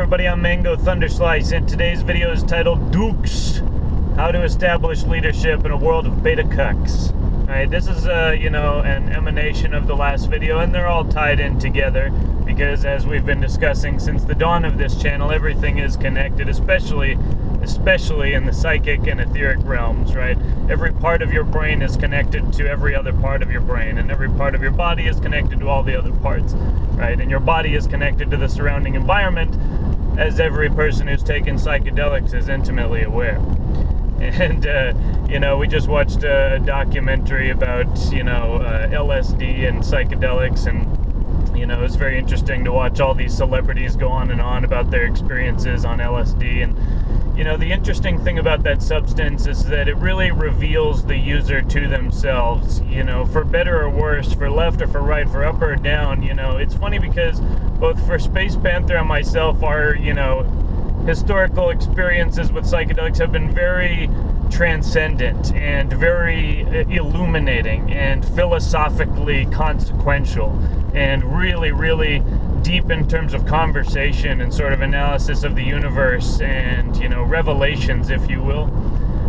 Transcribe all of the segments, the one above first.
everybody, I'm Mango Thunderslice, and today's video is titled DUX, How to Establish Leadership in a World of Beta Cucks. Alright, this is, an emanation of the last video, and they're all tied in together, because as we've been discussing since the dawn of this channel, everything is connected, especially in the psychic and etheric realms, right? Every part of your brain is connected to every other part of your brain, and every part of your body is connected to all the other parts, right? And your body is connected to the surrounding environment, as every person who's taken psychedelics is intimately aware. And, we just watched a documentary about, LSD and psychedelics, and, it's very interesting to watch all these celebrities go on and on about their experiences on LSD. And, the interesting thing about that substance is that it really reveals the user to themselves, for better or worse, for left or for right, for up or down. It's funny because both for Space Panther and myself, our, historical experiences with psychedelics have been very transcendent and very illuminating and philosophically consequential and really, really deep in terms of conversation and sort of analysis of the universe and, revelations, if you will.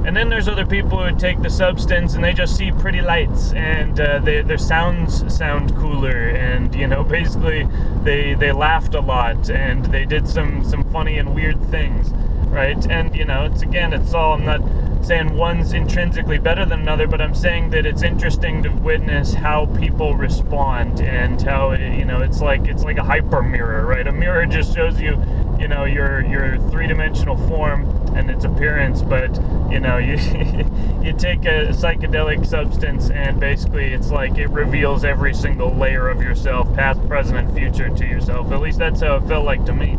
And then there's other people who take the substance and they just see pretty lights, and their sounds sound cooler, and basically they laughed a lot and they did some funny and weird things, right? And it's all, I'm not saying one's intrinsically better than another, but I'm saying that it's interesting to witness how people respond and how it's like a hyper mirror, right? A mirror just shows you your three-dimensional form and its appearance, but you take a psychedelic substance and basically it's like it reveals every single layer of yourself, past, present, and future, to yourself. At least that's how it felt like to me.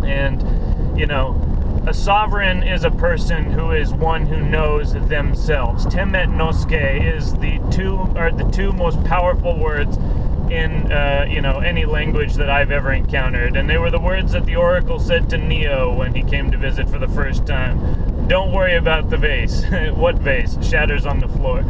And a sovereign is a person who is one who knows themselves. Temet noske is the two most powerful words in any language that I've ever encountered, and they were the words that the oracle said to Neo when he came to visit for the first time. Don't worry about the vase. What vase? Shatters on the floor,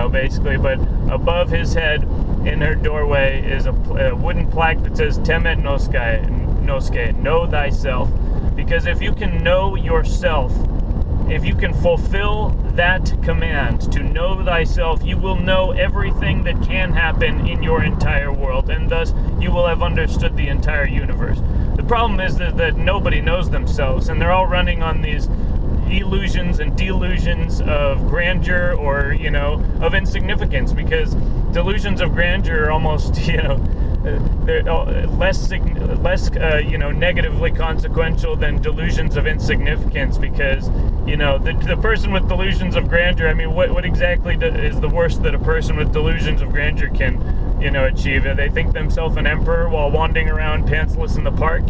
basically. But above his head, in her doorway, is a wooden plaque that says Temet noske, know thyself. Because if you can know yourself, if you can fulfill that command to know thyself, you will know everything that can happen in your entire world, and thus you will have understood the entire universe. The problem is that nobody knows themselves, and they're all running on these illusions and delusions of grandeur or, of insignificance, because delusions of grandeur are almost, they're less negatively consequential than delusions of insignificance, because the person with delusions of grandeur, I mean, what exactly is the worst that a person with delusions of grandeur can achieve? They think themselves an emperor while wandering around pantsless in the park.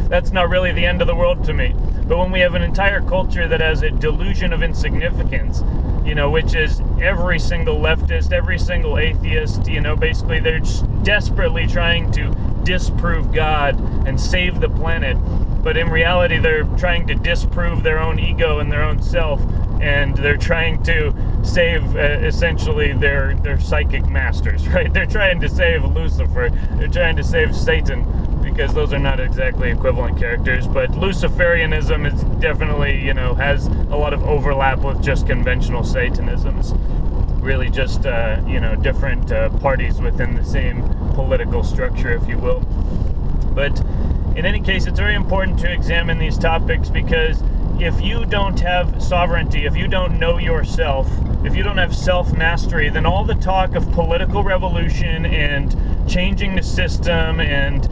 That's not really the end of the world to me. But when we have an entire culture that has a delusion of insignificance, which is every single leftist, every single atheist, basically they're just desperately trying to disprove God and save the planet. But in reality, they're trying to disprove their own ego and their own self, and they're trying to save, essentially, their psychic masters, right? They're trying to save Lucifer. They're trying to save Satan, because those are not exactly equivalent characters. But Luciferianism is definitely, has a lot of overlap with just conventional Satanisms. Really just, different parties within the same political structure, if you will. But in any case, it's very important to examine these topics, because if you don't have sovereignty, if you don't know yourself, if you don't have self-mastery, then all the talk of political revolution and changing the system and,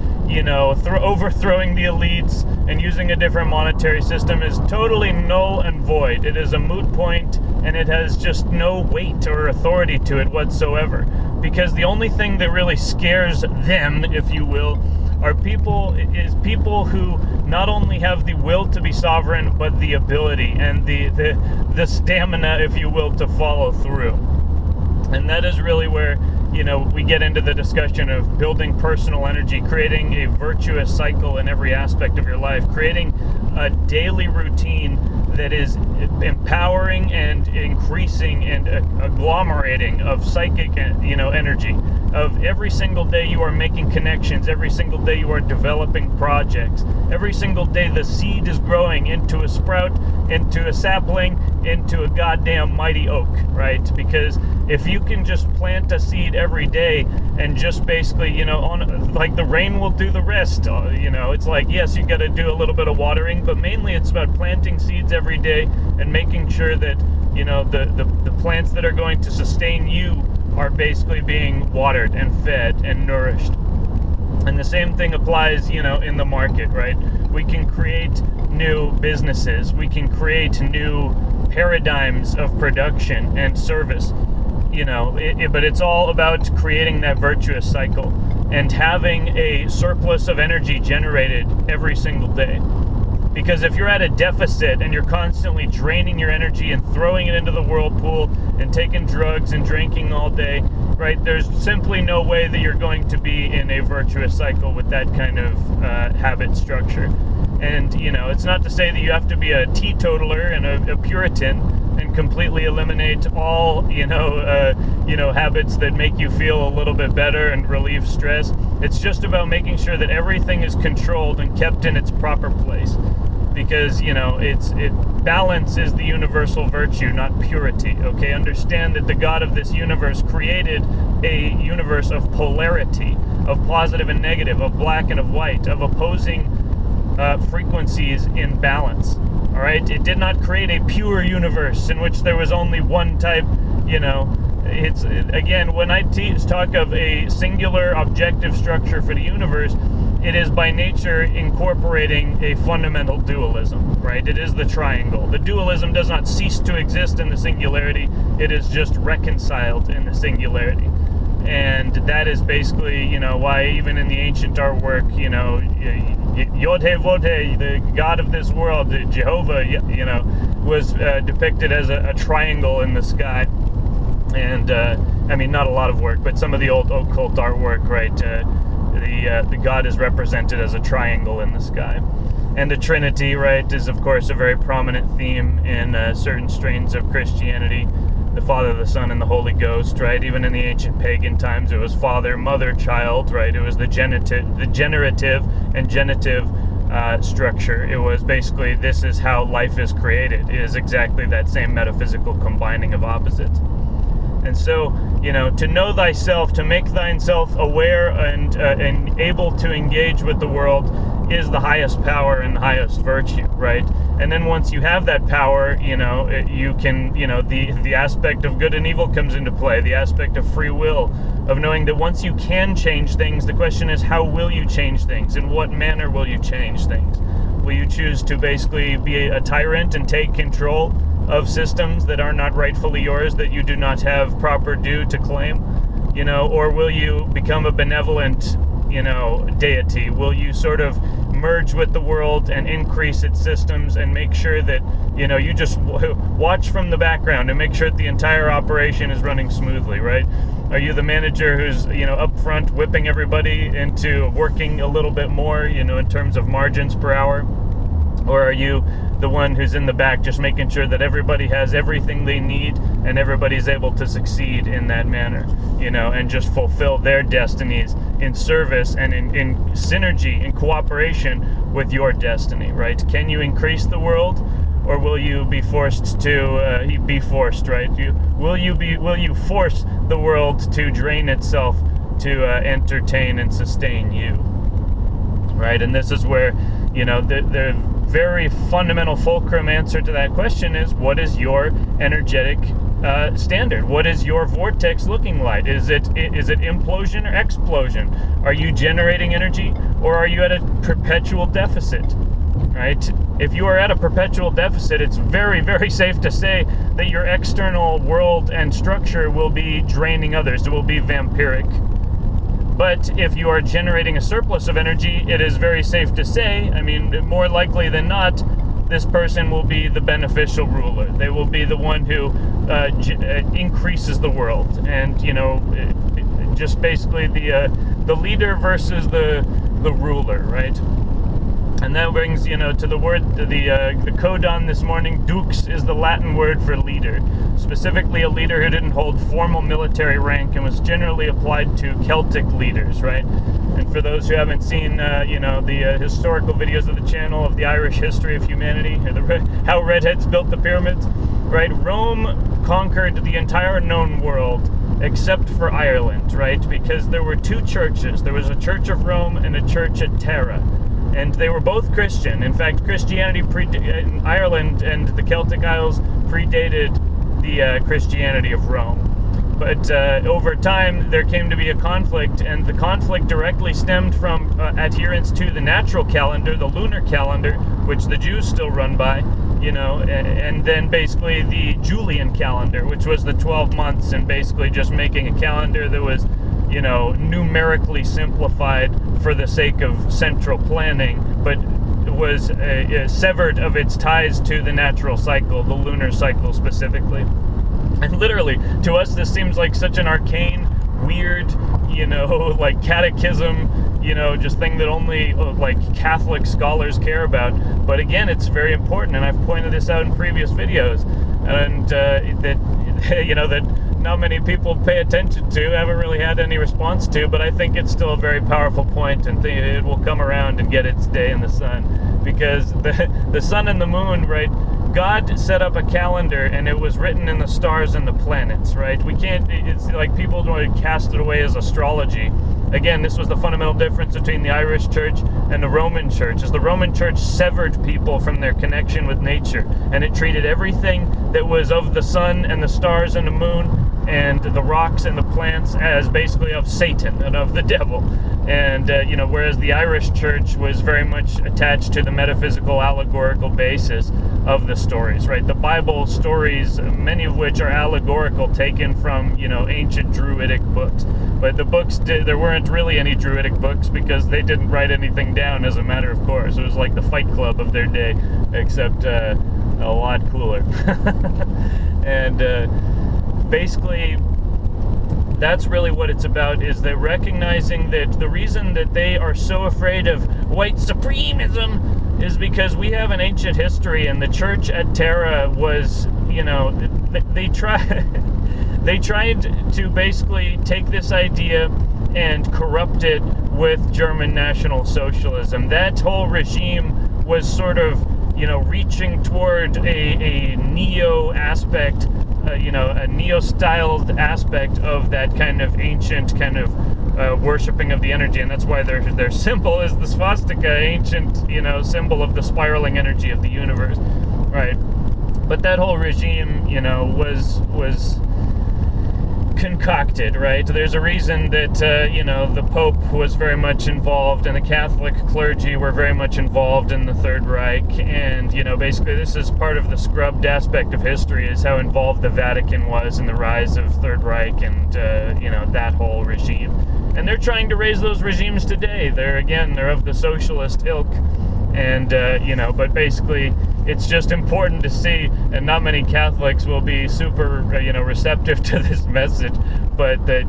overthrowing the elites and using a different monetary system is totally null and void. It is a moot point, and it has just no weight or authority to it whatsoever. Because the only thing that really scares them, if you will, are people who not only have the will to be sovereign, but the ability and the stamina, if you will, to follow through. And that is really where, we get into the discussion of building personal energy, creating a virtuous cycle in every aspect of your life, creating a daily routine that is empowering and increasing and agglomerating of psychic, energy. Of every single day you are making connections, every single day you are developing projects, every single day the seed is growing into a sprout, into a sapling, into a goddamn mighty oak, right? Because if you can just plant a seed every day and just basically, like the rain will do the rest, it's like, yes, you got to do a little bit of watering, but mainly it's about planting seeds every day and making sure that, the plants that are going to sustain you are basically being watered and fed and nourished. And the same thing applies, in the market, right? We can create new businesses. We can create new paradigms of production and service, but it's all about creating that virtuous cycle and having a surplus of energy generated every single day. Because if you're at a deficit and you're constantly draining your energy and throwing it into the whirlpool and taking drugs and drinking all day, right, there's simply no way that you're going to be in a virtuous cycle with that kind of habit structure. And, it's not to say that you have to be a teetotaler and a Puritan and completely eliminate all, habits that make you feel a little bit better and relieve stress. It's just about making sure that everything is controlled and kept in its proper place. Because, balance is the universal virtue, not purity, okay? Understand that the God of this universe created a universe of polarity, of positive and negative, of black and of white, of opposing frequencies in balance, all right? It did not create a pure universe in which there was only one type, It's, again, when I talk of a singular objective structure for the universe, it is by nature incorporating a fundamental dualism, right? It is the triangle. The dualism does not cease to exist in the singularity. It is just reconciled in the singularity. And that is basically, why even in the ancient artwork, Yod-He-Vod-He, the God of this world, Jehovah, was depicted as a triangle in the sky. And, not a lot of work, but some of the old occult artwork, right? The God is represented as a triangle in the sky. And the Trinity, right, is of course a very prominent theme in certain strains of Christianity. The Father, the Son, and the Holy Ghost, right? Even in the ancient pagan times, it was Father, Mother, Child, right? It was the generative and genitive structure. It was basically, this is how life is created. It is exactly that same metaphysical combining of opposites. And so, to know thyself, to make thyself aware and able to engage with the world is the highest power and the highest virtue, right? And then once you have that power, you can, the aspect of good and evil comes into play, the aspect of free will, of knowing that once you can change things, the question is, how will you change things? In what manner will you change things? Will you choose to basically be a tyrant and take control of systems that are not rightfully yours, that you do not have proper due to claim, or will you become a benevolent, deity? Will you sort of merge with the world and increase its systems and make sure that, you just watch from the background and make sure that the entire operation is running smoothly, right? Are you the manager who's, up front whipping everybody into working a little bit more, in terms of margins per hour? Or are you the one who's in the back just making sure that everybody has everything they need and everybody's able to succeed in that manner, and just fulfill their destinies in service and in synergy, in cooperation with your destiny, right? Can you increase the world, or will you be forced to be forced, right? Will you force the world to drain itself to entertain and sustain you, right? And this is where, the very fundamental fulcrum answer to that question is, what is your energetic standard? What is your vortex looking like? Is it implosion or explosion? Are you generating energy, or are you at a perpetual deficit? Right? If you are at a perpetual deficit, it's very, very safe to say that your external world and structure will be draining others. It will be vampiric. But if you are generating a surplus of energy, it is very safe to say, more likely than not, this person will be the beneficial ruler. They will be the one who increases the world. And, just basically the leader versus the ruler, right? And that brings, to the word, the codon this morning. Dux is the Latin word for leader, specifically a leader who didn't hold formal military rank and was generally applied to Celtic leaders, right? And for those who haven't seen, the historical videos of the channel of the Irish history of humanity, or how redheads built the pyramids, right? Rome conquered the entire known world except for Ireland, right? Because there were two churches. There was a Church of Rome and a church at Tara. And they were both Christian. In fact, Christianity in Ireland and the Celtic Isles predated the Christianity of Rome. But over time, there came to be a conflict, and the conflict directly stemmed from adherence to the natural calendar, the lunar calendar, which the Jews still run by, and then basically the Julian calendar, which was the 12 months, and basically just making a calendar that was numerically simplified for the sake of central planning, but was severed of its ties to the natural cycle, the lunar cycle specifically. And literally, to us, this seems like such an arcane, weird, like catechism, just thing that only Catholic scholars care about. But again, it's very important, and I've pointed this out in previous videos, and that not many people pay attention to, haven't really had any response to, but I think it's still a very powerful point, and it will come around and get its day in the sun, because the sun and the moon, right? God set up a calendar, and it was written in the stars and the planets, right? We can't, it's like people want to cast it away as astrology. Again, this was the fundamental difference between the Irish church and the Roman church, is the Roman church severed people from their connection with nature, and it treated everything that was of the sun and the stars and the moon and the rocks and the plants as basically of Satan and of the devil. And, whereas the Irish church was very much attached to the metaphysical, allegorical basis of the stories, right? The Bible stories, many of which are allegorical, taken from, ancient Druidic books. But the books, there weren't really any Druidic books because they didn't write anything down as a matter of course. It was like the Fight Club of their day, except a lot cooler. And basically, that's really what it's about, is that recognizing that the reason that they are so afraid of white supremism is because we have an ancient history, and the church at Tara was, they tried to basically take this idea and corrupt it with German National Socialism. That whole regime was sort of, reaching toward a neo aspect, a neo-styled aspect of that kind of ancient kind of worshipping of the energy, and that's why their symbol is the swastika, ancient, symbol of the spiraling energy of the universe, right? But that whole regime, was concocted, right? There's a reason that, the Pope was very much involved, and the Catholic clergy were very much involved in the Third Reich, and, basically this is part of the scrubbed aspect of history, is how involved the Vatican was in the rise of Third Reich and, that whole regime. And they're trying to raise those regimes today. They're of the socialist ilk, and, but basically it's just important to see, and not many Catholics will be super, receptive to this message, but that,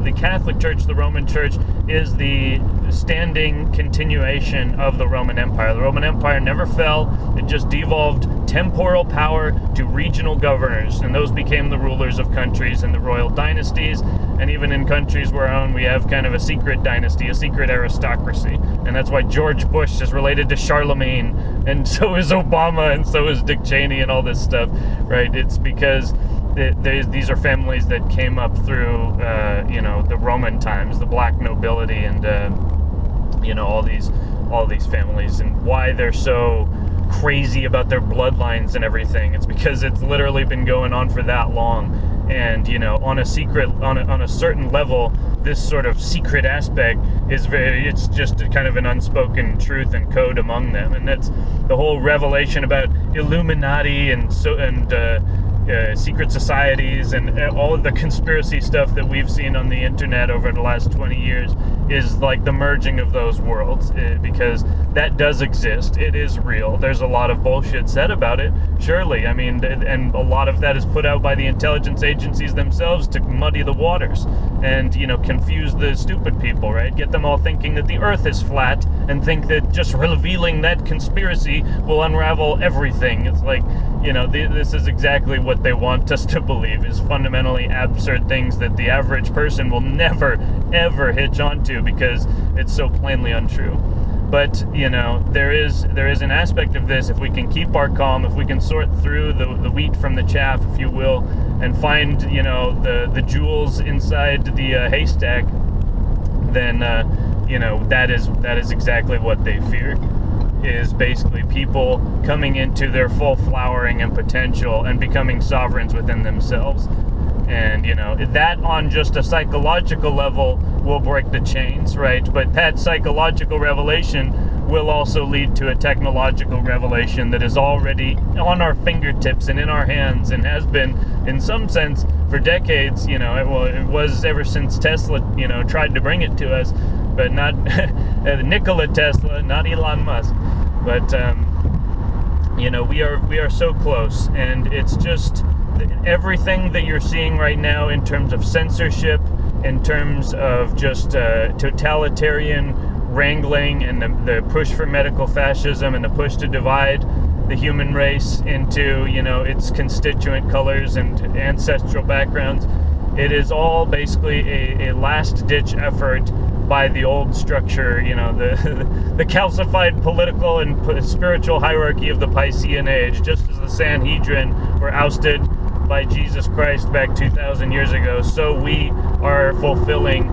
the Catholic Church, the Roman Church, is the standing continuation of the Roman Empire. The Roman Empire never fell. It just devolved temporal power to regional governors, and those became the rulers of countries and the royal dynasties. And even in countries where our own, we have kind of a secret dynasty, a secret aristocracy. And that's why George Bush is related to Charlemagne, and so is Obama, and so is Dick Cheney, and all this stuff, right? It's because these are families that came up through, the Roman times, the black nobility, and, all these families, and why they're so crazy about their bloodlines and everything. It's because it's literally been going on for that long. And, on a certain level, this sort of secret aspect is it's just a kind of an unspoken truth and code among them. And that's the whole revelation about Illuminati and secret societies and all of the conspiracy stuff that we've seen on the internet over the last 20 years is like the merging of those worlds, because that does exist. It is real. There's a lot of bullshit said about it, surely. I mean, and a lot of that is put out by the intelligence agencies themselves to muddy the waters and, confuse the stupid people, right? Get them all thinking that the earth is flat and think that just revealing that conspiracy will unravel everything. It's like, this is exactly what they want us to believe, is fundamentally absurd things that the average person will never, ever hitch onto because it's so plainly untrue. But, there is an aspect of this, if we can keep our calm, if we can sort through the wheat from the chaff, if you will, and find, the jewels inside the haystack, then, that is exactly what they fear. Is basically people coming into their full flowering and potential and becoming sovereigns within themselves. And, that on just a psychological level will break the chains, right? But that psychological revelation will also lead to a technological revelation that is already on our fingertips and in our hands, and has been, in some sense, for decades. It was ever since Tesla, tried to bring it to us, but not Nikola Tesla, not Elon Musk. But, we are so close, and it's just everything that you're seeing right now in terms of censorship, in terms of just totalitarian wrangling and the push for medical fascism and the push to divide the human race into, its constituent colors and ancestral backgrounds. It is all basically a last-ditch effort by the old structure, the calcified political and spiritual hierarchy of the Piscean Age, just as the Sanhedrin were ousted by Jesus Christ back 2,000 years ago. So we are fulfilling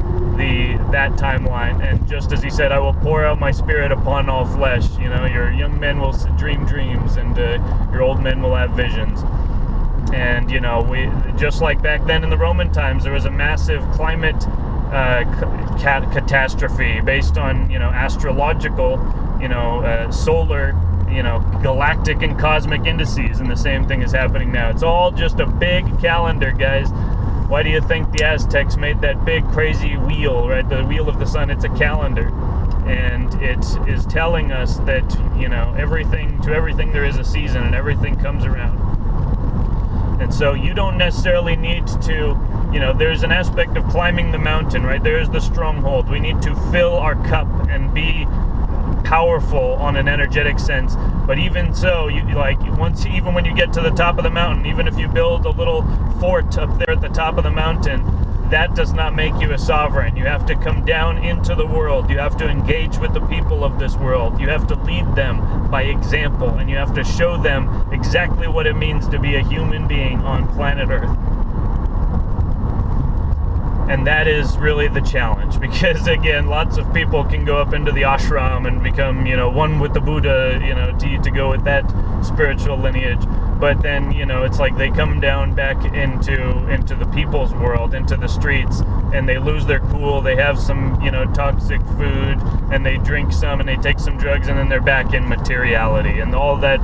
that timeline. And just as he said, I will pour out my spirit upon all flesh. Your young men will dream dreams, and your old men will have visions. And, we just like back then in the Roman times, there was a massive climate catastrophe based on, astrological, solar, galactic and cosmic indices, and the same thing is happening now. It's all just a big calendar, guys. Why do you think the Aztecs made that big crazy wheel, right? The wheel of the sun. It's a calendar, and it is telling us that, to everything there is a season, and everything comes around. And so you don't necessarily need to, there's an aspect of climbing the mountain, right? There's the stronghold. We need to fill our cup and be powerful on an energetic sense. But even so, even when you get to the top of the mountain, even if you build a little fort up there at the top of the mountain, that does not make you a sovereign. You have to come down into the world. You have to engage with the people of this world. You have to lead them by example, and you have to show them exactly what it means to be a human being on planet Earth. And that is really the challenge, because again, lots of people can go up into the ashram and become, one with the Buddha, to go with that spiritual lineage. But then, it's like they come down back into the people's world, into the streets, and they lose their cool. They have some, toxic food, and they drink some, and they take some drugs, and then they're back in materiality. And all that,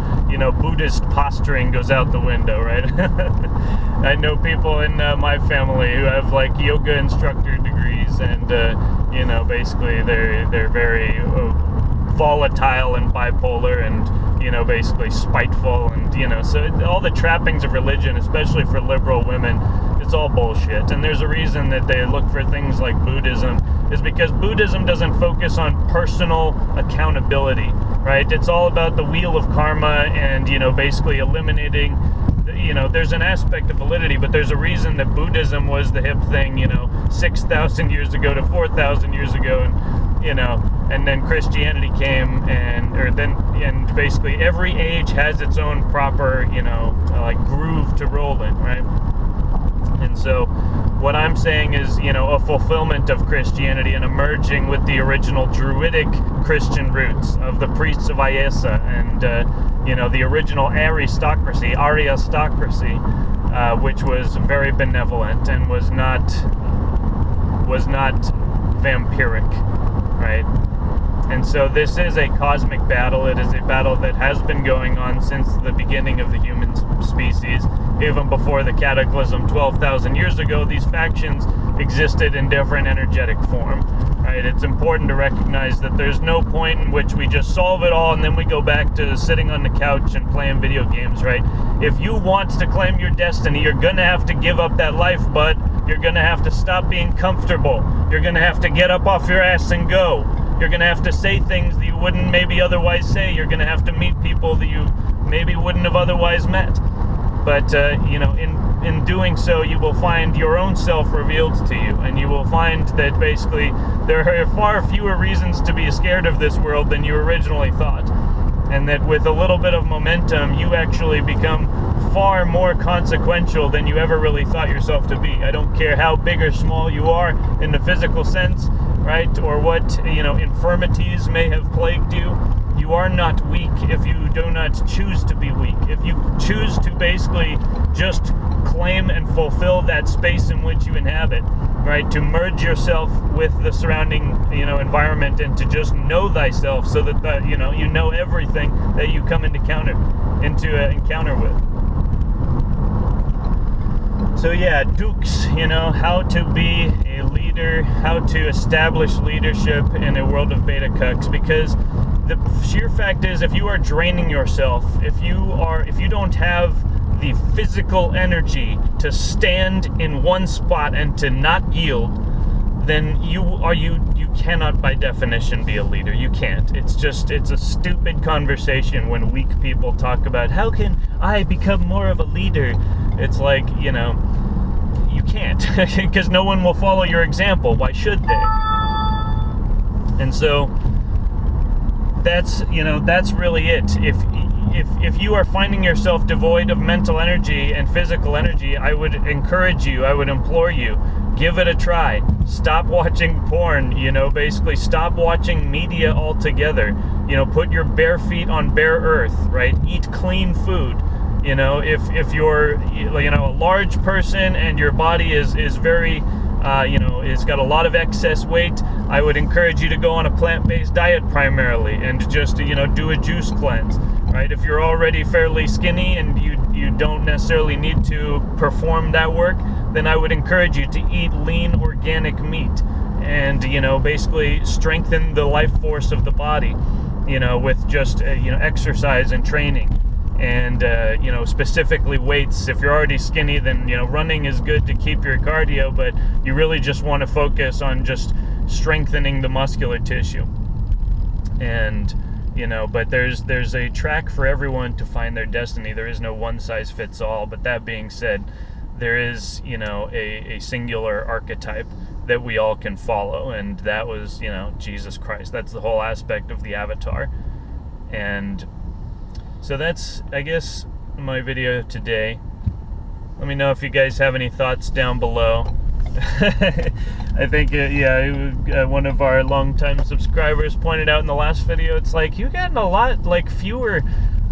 Buddhist posturing goes out the window, right? I know people in my family who have yoga instructor degrees, and basically they're very volatile and bipolar, and basically spiteful, and so all the trappings of religion, especially for liberal women, it's all bullshit. And there's a reason that they look for things like Buddhism, is because Buddhism doesn't focus on personal accountability, right? It's all about the wheel of karma and basically eliminating. There's an aspect of validity, but there's a reason that Buddhism was the hip thing, 6,000 years ago to 4,000 years ago, and then Christianity came, and basically every age has its own proper, groove to roll in, right? And so what I'm saying is, a fulfillment of Christianity and a merging with the original Druidic Christian roots of the priests of Ayesa and, the original aristocracy, which was very benevolent and was not vampiric, right? And so this is a cosmic battle. It is a battle that has been going on since the beginning of the human species. Even before the cataclysm 12,000 years ago, these factions existed in different energetic form. Right? It's important to recognize that there's no point in which we just solve it all and then we go back to sitting on the couch and playing video games, right? If you want to claim your destiny, you're gonna have to give up that life, bud. You're gonna have to stop being comfortable. You're gonna have to get up off your ass and go. You're gonna have to say things that you wouldn't maybe otherwise say. You're gonna have to meet people that you maybe wouldn't have otherwise met. But, in doing so, you will find your own self revealed to you, and you will find that basically there are far fewer reasons to be scared of this world than you originally thought. And that with a little bit of momentum, you actually become far more consequential than you ever really thought yourself to be. I don't care how big or small you are in the physical sense, right? Or what, infirmities may have plagued you. You are not weak if you do not choose to be weak. If you choose to basically just claim and fulfill that space in which you inhabit, right? To merge yourself with the surrounding, environment, and to just know thyself, so that you know everything that you come into encounter with. So yeah, DUX, how to be a leader, how to establish leadership in a world of beta cucks, because the sheer fact is, if you are draining yourself, if you don't have the physical energy to stand in one spot and to not yield, then you cannot by definition be a leader. You can't. It's a stupid conversation when weak people talk about how can I become more of a leader. It's like, you can't, because no one will follow your example. Why should they? And so that's really it. If you are finding yourself devoid of mental energy and physical energy, I would encourage you, I would implore you, give it a try. Stop watching porn, basically stop watching media altogether. Put your bare feet on bare earth, right? Eat clean food. If you're, a large person and your body is very, it's got a lot of excess weight, I would encourage you to go on a plant-based diet primarily and just, do a juice cleanse, right? If you're already fairly skinny and you don't necessarily need to perform that work, then I would encourage you to eat lean organic meat and, basically strengthen the life force of the body, with just, exercise and training. And, specifically weights. If you're already skinny, then, running is good to keep your cardio, but you really just want to focus on just strengthening the muscular tissue. And, but there's a track for everyone to find their destiny. There is no one size fits all. But that being said, there is, a singular archetype that we all can follow. And that was, Jesus Christ. That's the whole aspect of the avatar. And so that's, I guess, my video today. Let me know if you guys have any thoughts down below. I think, one of our longtime subscribers pointed out in the last video, it's like, you've gotten a lot, fewer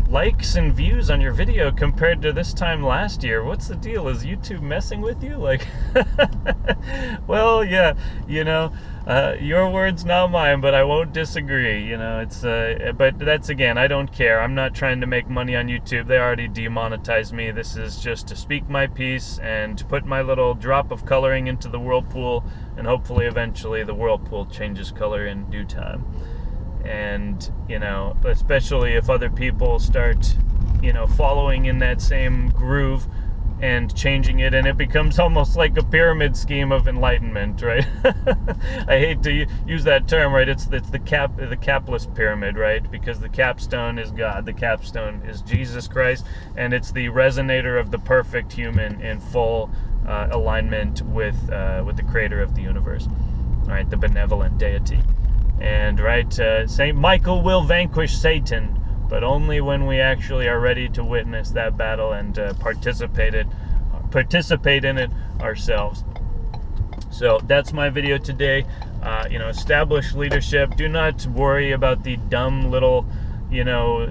likes and views on your video compared to this time last year. What's the deal? Is YouTube messing with you? Well, yeah, your words, not mine, but I won't disagree. But that's, again, I don't care. I'm not trying to make money on YouTube. They already demonetized me. This is just to speak my piece and to put my little drop of coloring into the whirlpool, and hopefully eventually the whirlpool changes color in due time. And, especially if other people start, following in that same groove and changing it, and it becomes almost like a pyramid scheme of enlightenment, right? I hate to use that term, right? It's the capless pyramid, right? Because the capstone is God, the capstone is Jesus Christ, and it's the resonator of the perfect human in full alignment with the creator of the universe, right? The benevolent deity. And Saint Michael will vanquish Satan, but only when we actually are ready to witness that battle and participate in it ourselves. So that's my video today. Establish leadership. Do not worry about the dumb little,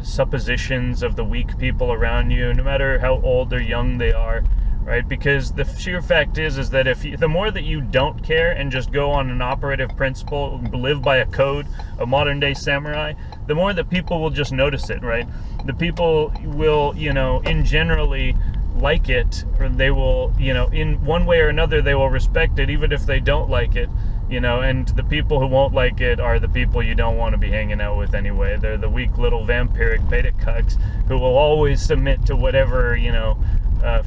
suppositions of the weak people around you, no matter how old or young they are. right? Because the sheer fact is that the more that you don't care and just go on an operative principle, live by a code, a modern day samurai, the more that people will just notice it, right? The people will, in generally like it, or they will, in one way or another, they will respect it, even if they don't like it, and the people who won't like it are the people you don't want to be hanging out with anyway. They're the weak little vampiric beta cucks who will always submit to whatever,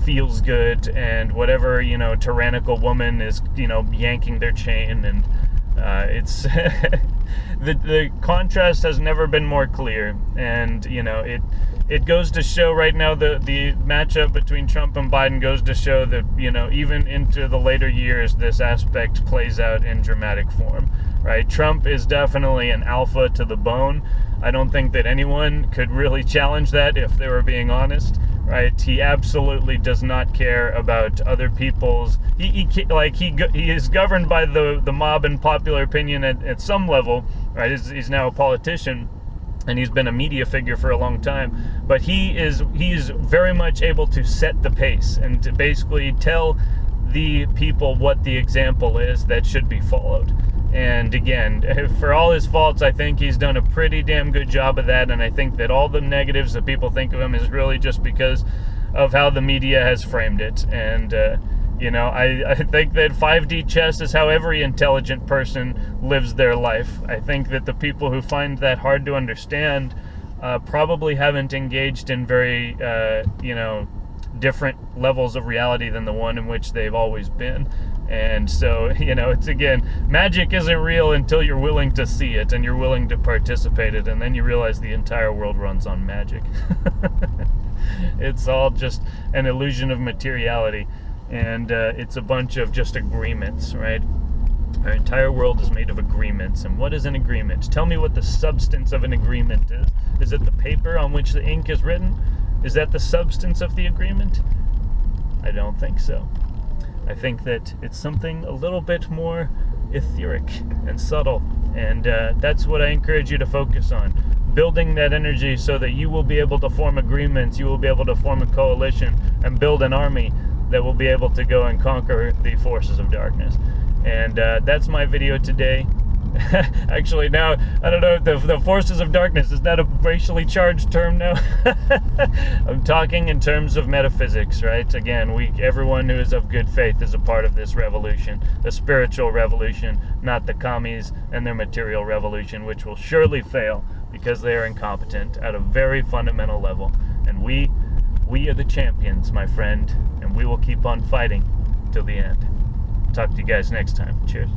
feels good, and whatever, tyrannical woman is, yanking their chain, and it's the contrast has never been more clear, and it goes to show right now, the matchup between Trump and Biden goes to show that, even into the later years, this aspect plays out in dramatic form, right? Trump is definitely an alpha to the bone. I don't think that anyone could really challenge that if they were being honest, right? He absolutely does not care about other people's. He is governed by the mob and popular opinion at some level, right? He's now a politician, and he's been a media figure for a long time, but he is very much able to set the pace and to basically tell the people what the example is that should be followed. And again, for all his faults, I think he's done a pretty damn good job of that, and I think that all the negatives that people think of him is really just because of how the media has framed it. And I think that 5D chess is how every intelligent person lives their life. I think that the people who find that hard to understand probably haven't engaged in very, different levels of reality than the one in which they've always been. And so, it's again, magic isn't real until you're willing to see it and you're willing to participate in it, and then you realize the entire world runs on magic. It's all just an illusion of materiality. And it's a bunch of just agreements, right? Our entire world is made of agreements. And what is an agreement? Tell me what the substance of an agreement is. Is it the paper on which the ink is written? Is that the substance of the agreement? I don't think so. I think that it's something a little bit more etheric and subtle. And that's what I encourage you to focus on. Building that energy so that you will be able to form agreements, you will be able to form a coalition and build an army that will be able to go and conquer the forces of darkness. And that's my video today. Actually, now, I don't know, the forces of darkness, is that a racially charged term now? I'm talking in terms of metaphysics, right? Again, everyone who is of good faith is a part of this revolution, the spiritual revolution, not the commies and their material revolution, which will surely fail because they are incompetent at a very fundamental level. And we are the champions, my friend, and we will keep on fighting till the end. Talk to you guys next time. Cheers.